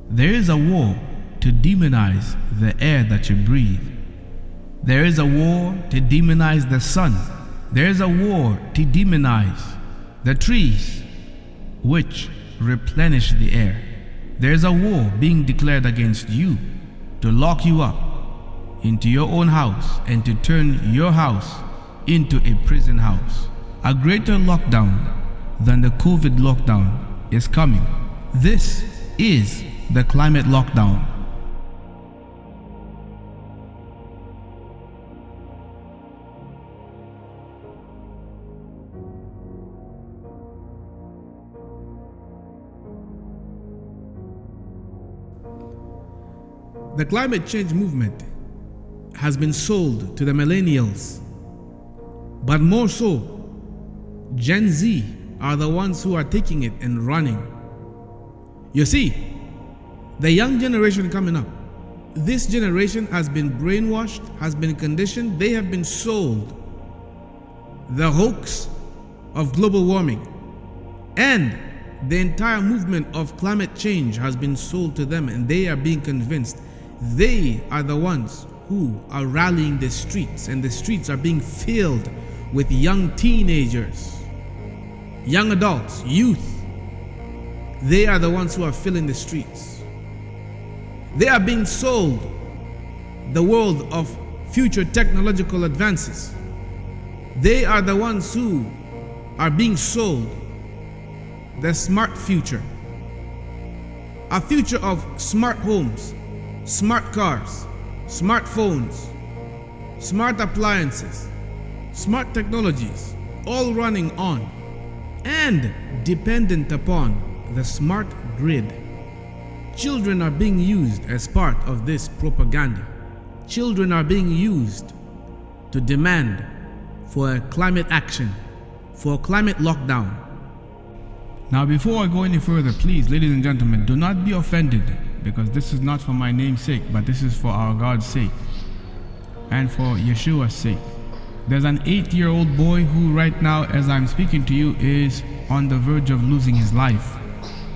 There is a war to demonize the air that you breathe. There is a war to demonize the sun. There is a war to demonize the trees which replenish the air. There is a war being declared against you to lock you up into your own house and to turn your house into a prison house. A greater lockdown than the COVID lockdown is coming. This is the climate lockdown. The climate change movement has been sold to the millennials, but more so, Gen Z are the ones who are taking it and running. You see, the young generation coming up, this generation has been brainwashed, has been conditioned, they have been sold the hoax of global warming, and the entire movement of climate change has been sold to them, and they are being convinced. They are the ones who are rallying the streets, and the streets are being filled with young teenagers, young adults, youth. They are the ones who are filling the streets. They are being sold the world of future technological advances. They are the ones who are being sold the smart future, a future of smart homes, smart cars, smartphones, smart appliances, smart technologies, all running on and dependent upon the smart grid. Children are being used as part of this propaganda. Children are being used to demand for a climate action, for a climate lockdown. Now, before I go any further, please, ladies and gentlemen, do not be offended, because this is not for my name's sake, but this is for our God's sake and for Yeshua's sake. There's an 8-year-old boy who right now, as I'm speaking to you, is on the verge of losing his life.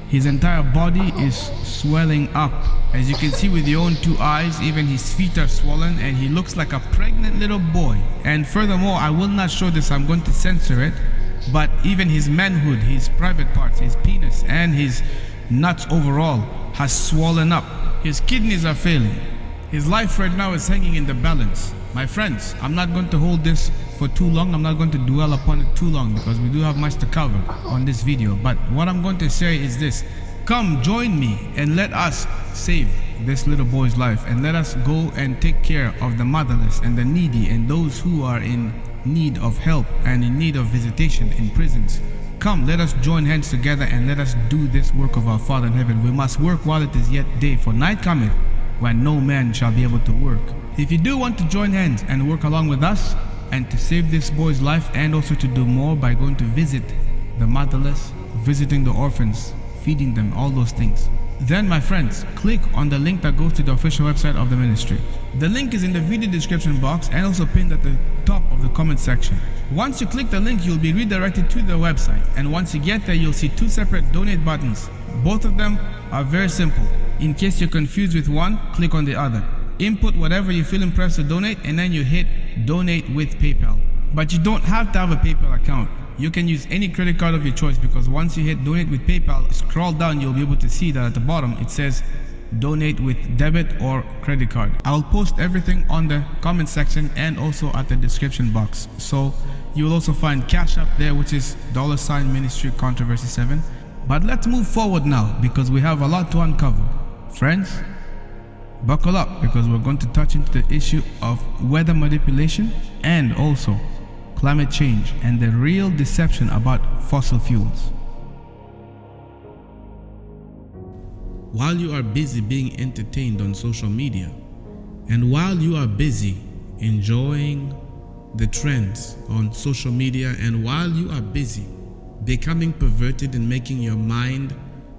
His entire body is swelling up. As you can see with your own 2 eyes, even his feet are swollen, and he looks like a pregnant little boy. And furthermore, I will not show this, I'm going to censor it, but even his manhood, his private parts, his penis and his nuts overall has swollen up. His kidneys are failing. His life right now is hanging in the balance. My friends, I'm not going to hold this for too long. I'm not going to dwell upon it too long, because we do have much to cover on this video. But what I'm going to say is this: come join me and let us save this little boy's life, and let us go and take care of the motherless and the needy and those who are in need of help and in need of visitation in prisons. Come, let us join hands together and let us do this work of our Father in heaven. We must work while it is yet day, for night cometh when no man shall be able to work. If you do want to join hands and work along with us and to save this boy's life, and also to do more by going to visit the motherless, visiting the orphans, feeding them, all those things, then my friends, click on the link that goes to the official website of the ministry. The link is in the video description box and also pinned at the top of the comment section. Once you click the link, you'll be redirected to the website, and once you get there, you'll see 2 separate donate buttons. Both of them are very simple. In case you're confused with one, click on the other. Input whatever you feel impressed to donate, and then you hit donate with PayPal. But you don't have to have a PayPal account. You can use any credit card of your choice, because once you hit donate with PayPal, scroll down, you'll be able to see that at the bottom it says donate with debit or credit card. I'll post everything on the comment section and also at the description box. So you will also find Cash App there, which is $ministry controversy 7. But let's move forward now, because we have a lot to uncover. Friends, buckle up, because we're going to touch into the issue of weather manipulation and also climate change and the real deception about fossil fuels. While you are busy being entertained on social media, and while you are busy enjoying the trends on social media, and while you are busy becoming perverted and making your mind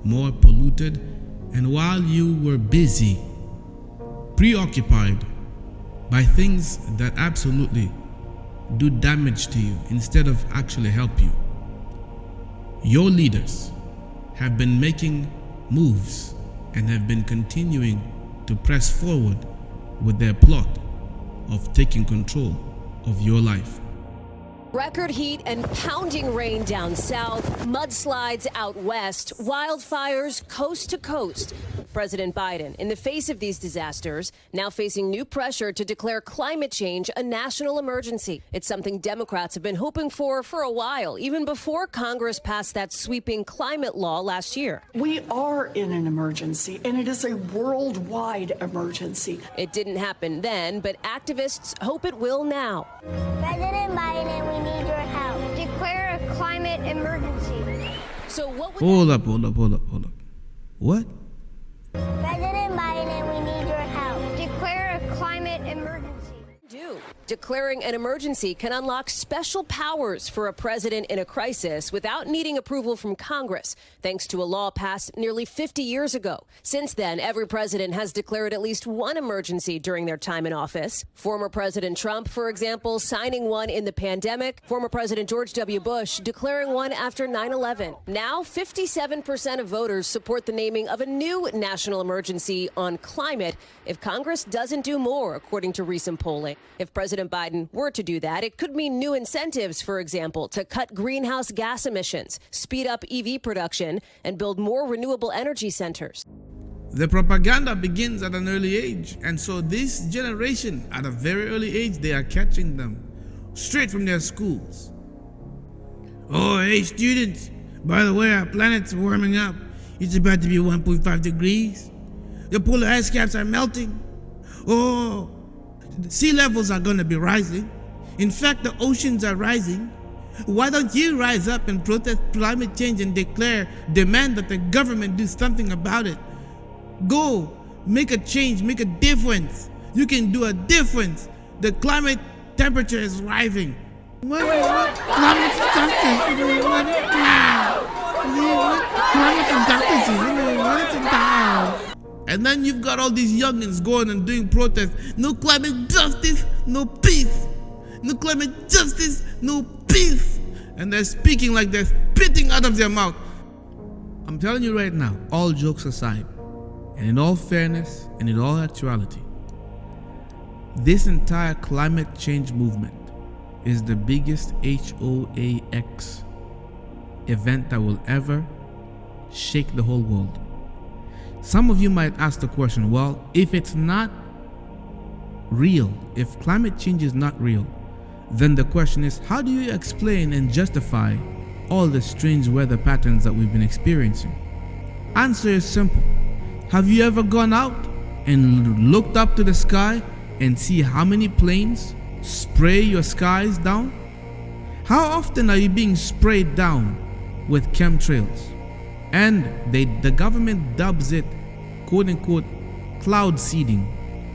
more polluted, and while you were busy preoccupied by things that absolutely do damage to you instead of actually help you, your leaders have been making moves and have been continuing to press forward with their plot of taking control of your life. Record heat and pounding rain down south, mudslides out west, wildfires coast to coast. President Biden, in the face of these disasters, now facing new pressure to declare climate change a national emergency. It's something Democrats have been hoping for a while, even before Congress passed that sweeping climate law last year. We are in an emergency, and it is a worldwide emergency. It didn't happen then, but activists hope it will now. President Biden, we need your help. Declare a climate emergency. So what would Hold up. What? President Biden, we need your help. Declare a climate emergency. Declaring an emergency can unlock special powers for a president in a crisis without needing approval from Congress, thanks to a law passed nearly 50 years ago. Since then, every president has declared at least one emergency during their time in office. Former President Trump, for example, signing one in the pandemic. Former President George W. Bush declaring one after 9/11. Now, 57% of voters support the naming of a new national emergency on climate if Congress doesn't do more, according to recent polling. If President Biden were to do that, it could mean new incentives, for example, to cut greenhouse gas emissions, speed up EV production, and build more renewable energy centers. The propaganda begins at an early age, and so this generation, at a very early age, they are catching them straight from their schools. Oh, hey students, by the way, our planet's warming up. It's about to be 1.5 degrees. The polar ice caps are melting. Oh, sea levels are going to be rising. In fact, the oceans are rising. Why don't you rise up and protest climate change and demand that the government do something about it? Go, make a change, make a difference. You can do a difference. The climate temperature is rising. What? Climate justice? Climate justice? And then you've got all these youngins going and doing protests. No climate justice, no peace. No climate justice, no peace. And they're speaking like they're spitting out of their mouth. I'm telling you right now, all jokes aside, and in all fairness and in all actuality, this entire climate change movement is the biggest HOAX event that will ever shake the whole world. Some of you might ask the question, well, if it's not real, if climate change is not real, then the question is, how do you explain and justify all the strange weather patterns that we've been experiencing? Answer is simple. Have you ever gone out and looked up to the sky and see how many planes spray your skies down? How often are you being sprayed down with chemtrails? And the government dubs it, quote unquote, cloud seeding.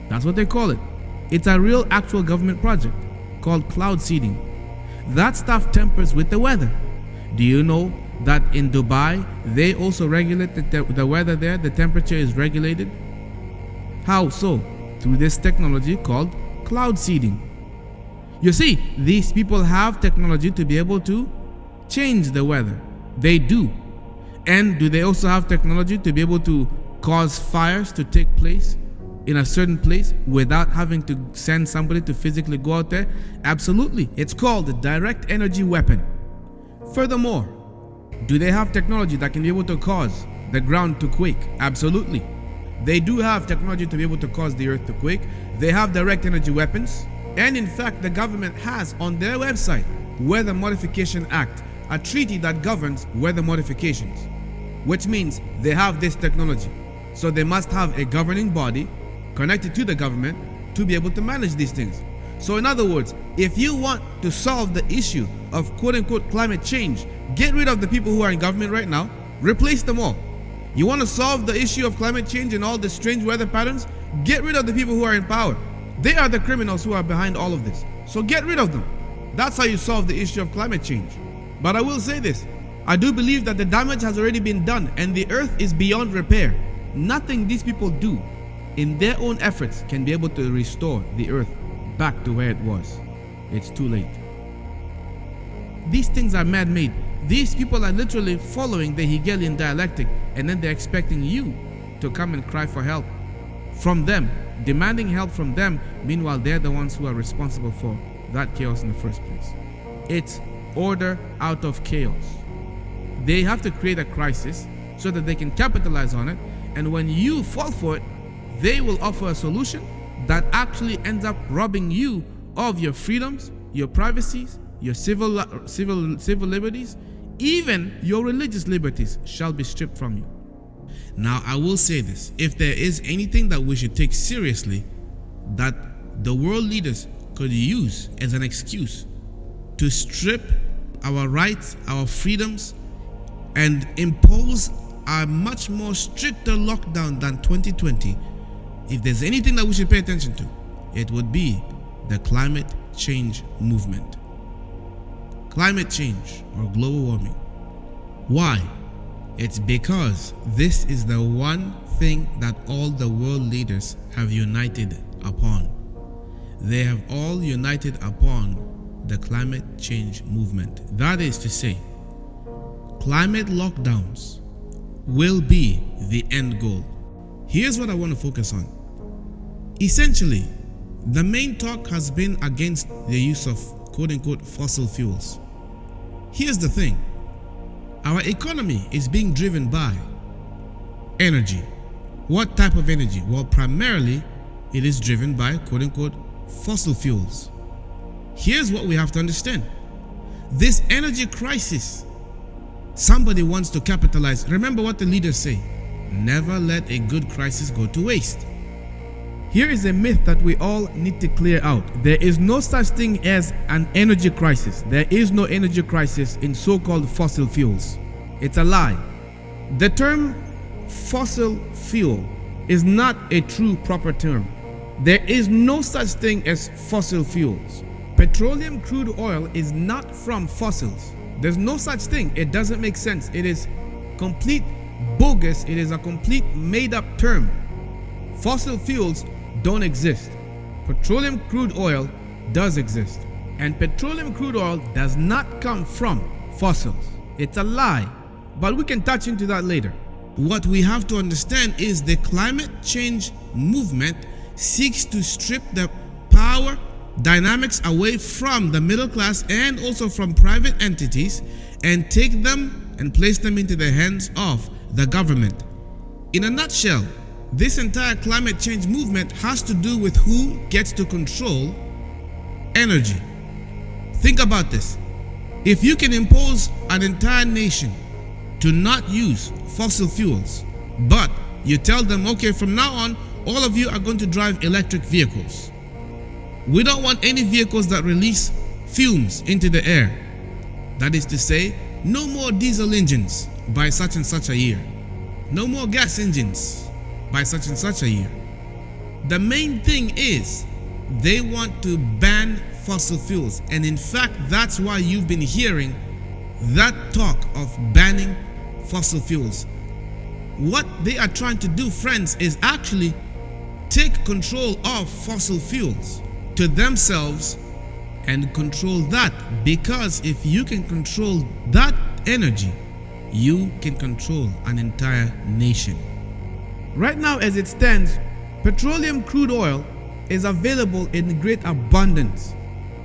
That's what they call it. It's a real actual government project called cloud seeding. That stuff tempers with the weather. Do you know that in Dubai, they also regulate the weather there? The temperature is regulated. How so? Through this technology called cloud seeding. You see, these people have technology to be able to change the weather. They do. And do they also have technology to be able to cause fires to take place in a certain place without having to send somebody to physically go out there? Absolutely. It's called the direct energy weapon. Furthermore, do they have technology that can be able to cause the ground to quake? Absolutely. They do have technology to be able to cause the earth to quake. They have direct energy weapons. And in fact, the government has on their website Weather Modification Act, a treaty that governs weather modifications, which means they have this technology. So they must have a governing body connected to the government to be able to manage these things. So in other words, if you want to solve the issue of quote unquote climate change, get rid of the people who are in government right now, replace them all. You want to solve the issue of climate change and all the strange weather patterns, get rid of the people who are in power. They are the criminals who are behind all of this. So get rid of them. That's how you solve the issue of climate change. But I will say this, I do believe that the damage has already been done and the earth is beyond repair. Nothing these people do in their own efforts can be able to restore the earth back to where it was. It's too late. These things are man-made. These people are literally following the Hegelian dialectic, and then they're expecting you to come and cry for help from them, demanding help from them. Meanwhile, they're the ones who are responsible for that chaos in the first place. It's order out of chaos. They have to create a crisis so that they can capitalize on it, and when you fall for it, they will offer a solution that actually ends up robbing you of your freedoms, your privacies, your civil liberties, even your religious liberties shall be stripped from you. Now, I will say this: if there is anything that we should take seriously that the world leaders could use as an excuse to strip our rights, our freedoms, and impose a much more stricter lockdown than 2020, if there's anything that we should pay attention to, it would be the climate change movement. Climate change or global warming. Why? It's because this is the one thing that all the world leaders have united upon. They have all united upon the climate change movement. That is to say, climate lockdowns will be the end goal. Here's what I want to focus on. Essentially, the main talk has been against the use of quote-unquote fossil fuels. Here's the thing. Our economy is being driven by energy. What type of energy? Well, primarily, it is driven by quote-unquote fossil fuels. Here's what we have to understand. This energy crisis, somebody wants to capitalize. Remember what the leaders say: never let a good crisis go to waste. Here is a myth that we all need to clear out. There is no such thing as an energy crisis. There is no energy crisis in so-called fossil fuels. It's a lie. The term fossil fuel is not a true proper term. There is no such thing as fossil fuels. Petroleum crude oil is not from fossils. There's no such thing. It doesn't make sense. It is complete bogus. It is a complete made-up term. Fossil fuels don't exist. Petroleum crude oil does exist. And petroleum crude oil does not come from fossils. It's a lie. But we can touch into that later. What we have to understand is the climate change movement seeks to strip the power dynamics away from the middle class and also from private entities and take them and place them into the hands of the government. In a nutshell, this entire climate change movement has to do with who gets to control energy. Think about this. If you can impose an entire nation to not use fossil fuels, but you tell them, okay, from now on, all of you are going to drive electric vehicles. We don't want any vehicles that release fumes into the air. That is to say, no more diesel engines by such and such a year. No more gas engines by such and such a year. The main thing is they want to ban fossil fuels. And in fact, that's why you've been hearing that talk of banning fossil fuels. What they are trying to do, friends, is actually take control of fossil fuels to themselves and control that, because if you can control that energy, you can control an entire nation. Right now, as it stands, petroleum crude oil is available in great abundance,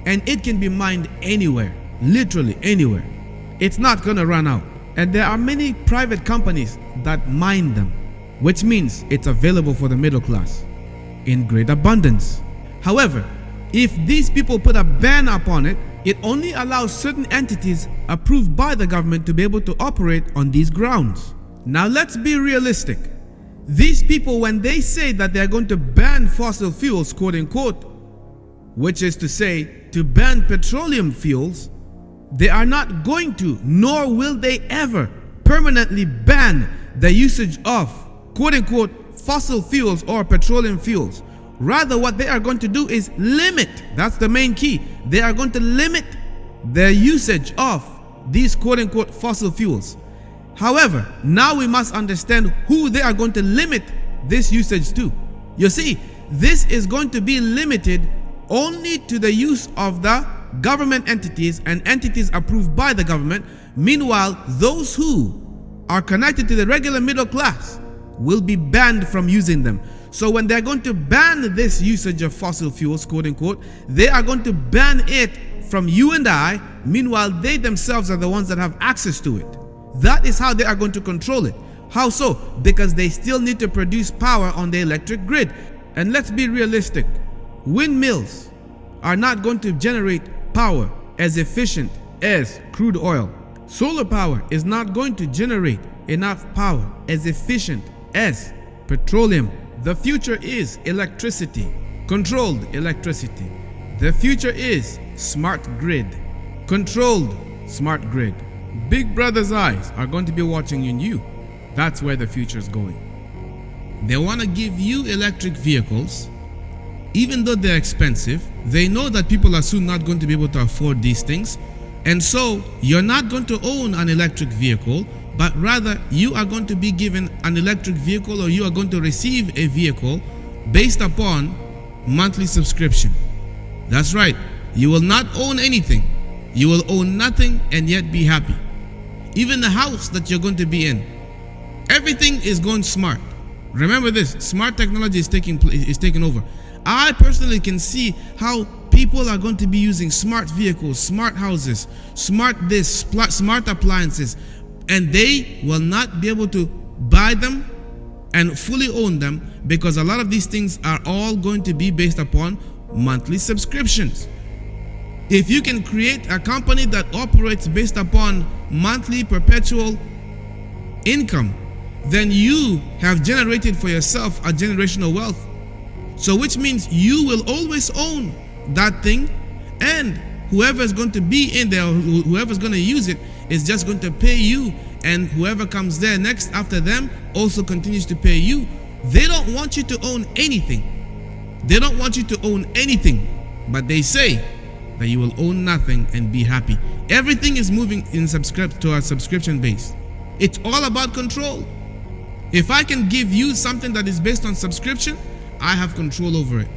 and it can be mined anywhere, literally anywhere. It's not going to run out. And there are many private companies that mine them, which means it's available for the middle class in great abundance. However, if these people put a ban upon it, it only allows certain entities approved by the government to be able to operate on these grounds. Now let's be realistic. These people, when they say that they're going to ban fossil fuels, quote unquote, which is to say to ban petroleum fuels, they are not going to, nor will they ever permanently ban the usage of quote unquote fossil fuels or petroleum fuels. Rather, what they are going to do is limit. That's the main key. They are going to limit the usage of these quote unquote fossil fuels. However, now we must understand who they are going to limit this usage to. You see, this is going to be limited only to the use of the government entities and entities approved by the government. Meanwhile, those who are connected to the regular middle class, will be banned from using them. So when they're going to ban this usage of fossil fuels, quote unquote, they are going to ban it from you and I. Meanwhile, they themselves are the ones that have access to it. That is how they are going to control it. How so? Because they still need to produce power on the electric grid. And let's be realistic. Windmills are not going to generate power as efficient as crude oil. Solar power is not going to generate enough power as efficient as petroleum. The future is electricity, controlled electricity. The future is smart grid, controlled smart grid. Big Brother's eyes are going to be watching you. That's where the future is going. They want to give you electric vehicles. Even though they're expensive, they know that people are soon not going to be able to afford these things. And so you're not going to own an electric vehicle, but rather you are going to be given an electric vehicle, or you are going to receive a vehicle based upon monthly subscription. That's right. You will not own anything. You will own nothing and yet be happy. Even the house that you're going to be in, everything is going smart. Remember this, smart technology is taking over. I personally can see how people are going to be using smart vehicles, smart houses, smart appliances, and they will not be able to buy them and fully own them, because a lot of these things are all going to be based upon monthly subscriptions. If you can create a company that operates based upon monthly perpetual income, then you have generated for yourself a generational wealth. So which means you will always own that thing, and whoever's going to be in there, whoever's going to use it, is just going to pay you, and whoever comes there next after them also continues to pay you. They don't want you to own anything. They don't want you to own anything, but they say that you will own nothing and be happy. Everything is moving in to a subscription base. It's all about control. If I can give you something that is based on subscription, I have control over it.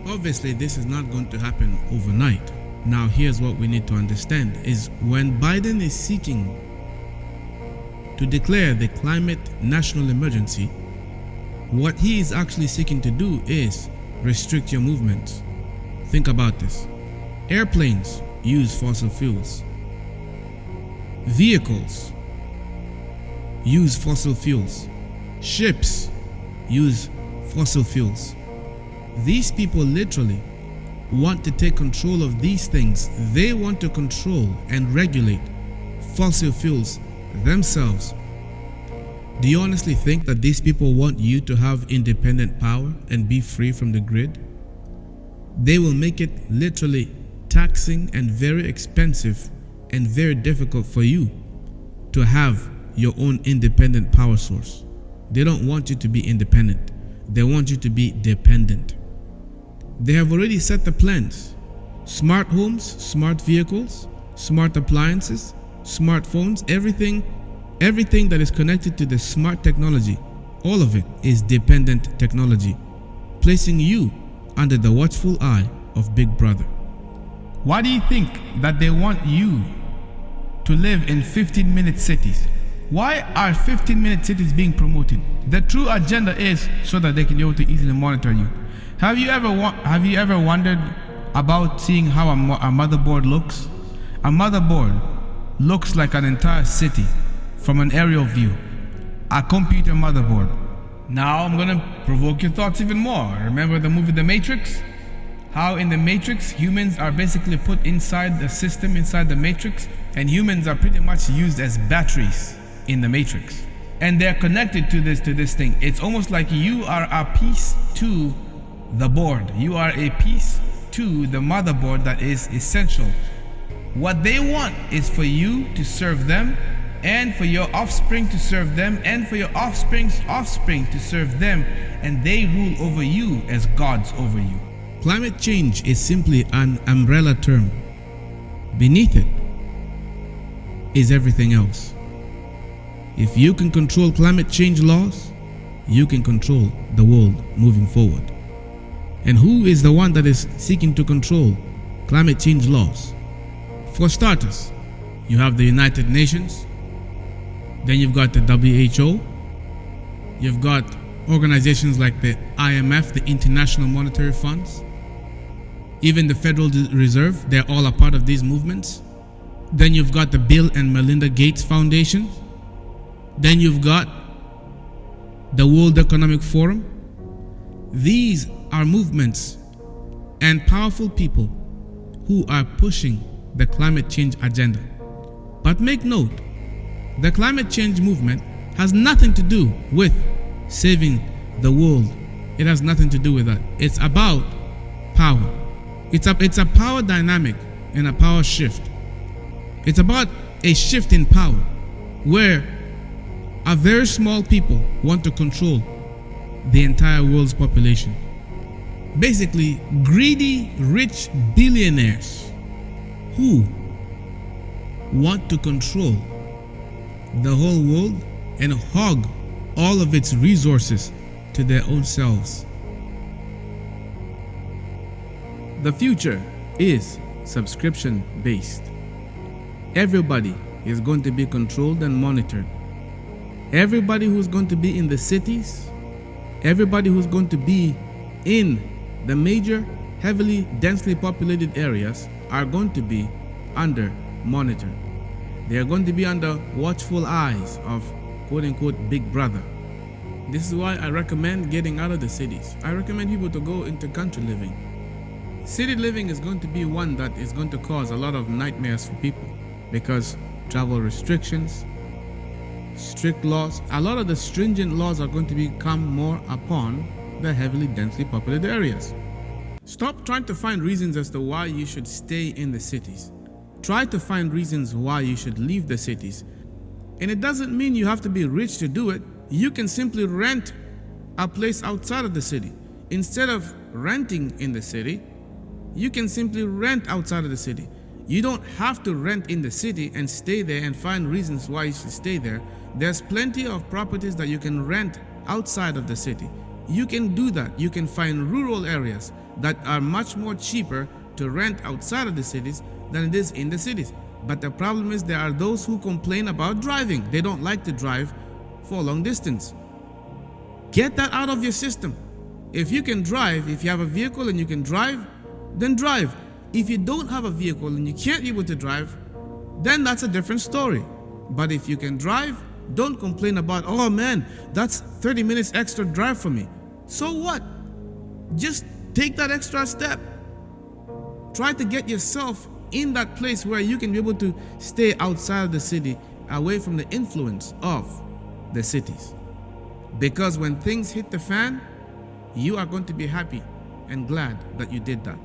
Obviously, this is not going to happen overnight. Now, here's what we need to understand is when Biden is seeking to declare the climate national emergency, what he is actually seeking to do is restrict your movements. Think about this. Airplanes use fossil fuels. Vehicles use fossil fuels. Ships use fossil fuels. These people literally want to take control of these things. They want to control and regulate fossil fuels themselves. Do you honestly think that these people want you to have independent power and be free from the grid? They will make it literally taxing and very expensive and very difficult for you to have your own independent power source. They don't want you to be independent. They want you to be dependent. They have already set the plans. Smart homes, smart vehicles, smart appliances, smartphones, everything that is connected to the smart technology, all of it is dependent technology, placing you under the watchful eye of Big Brother. Why do you think that they want you to live in 15-minute cities? Why are 15-minute cities being promoted? The true agenda is so that they can be able to easily monitor you. Have you ever wondered about seeing how a motherboard looks? A motherboard looks like an entire city from an aerial view. A computer motherboard. Now I'm gonna provoke your thoughts even more. Remember the movie The Matrix? How in The Matrix, humans are basically put inside the system, inside the Matrix, and humans are pretty much used as batteries in the Matrix. And they're connected to this thing. It's almost like you are a piece to the board. You are a piece to the motherboard that is essential. What they want is for you to serve them, and for your offspring to serve them, and for your offspring's offspring to serve them, and they rule over you as gods over you. Climate change is simply an umbrella term. Beneath it is everything else. If you can control climate change laws, you can control the world moving forward. And who is the one that is seeking to control climate change laws? For starters, you have the United Nations, then you've got the WHO, You've got organizations like the IMF, the International Monetary Funds, even the Federal Reserve. They're all a part of these movements. Then you've got the Bill and Melinda Gates Foundation. Then you've got the World Economic Forum. These are movements and powerful people who are pushing the climate change agenda. But make note, the climate change movement has nothing to do with saving the world. It has nothing to do with that. It's about power. It's a power dynamic and a power shift. It's about a shift in power where a very small people want to control the entire world's population. Basically, greedy, rich billionaires who want to control the whole world and hog all of its resources to their own selves. The future is subscription based. Everybody is going to be controlled and monitored. Everybody who's going to be in the cities, everybody who's going to be in the major, heavily, densely populated areas are going to be under monitor. They are going to be under watchful eyes of quote-unquote Big Brother. This is why I recommend getting out of the cities. I recommend people to go into country living. City living is going to be one that is going to cause a lot of nightmares for people because travel restrictions, strict laws, a lot of the stringent laws are going to become more upon the heavily densely populated areas. Stop trying to find reasons as to why you should stay in the cities. Try to find reasons why you should leave the cities. And it doesn't mean you have to be rich to do it. You can simply rent a place outside of the city. Instead of renting in the city, you can simply rent outside of the city. You don't have to rent in the city and stay there and find reasons why you should stay there. There's plenty of properties that you can rent outside of the city. You can do that. You can find rural areas that are much more cheaper to rent outside of the cities than it is in the cities. But the problem is there are those who complain about driving. They don't like to drive for a long distance. Get that out of your system. If you can drive, if you have a vehicle and you can drive, then drive. If you don't have a vehicle and you can't be able to drive, then that's a different story. But if you can drive, don't complain about, oh man, that's 30 minutes extra drive for me. So what? Just take that extra step. Try to get yourself in that place where you can be able to stay outside of the city, away from the influence of the cities. Because when things hit the fan, you are going to be happy and glad that you did that.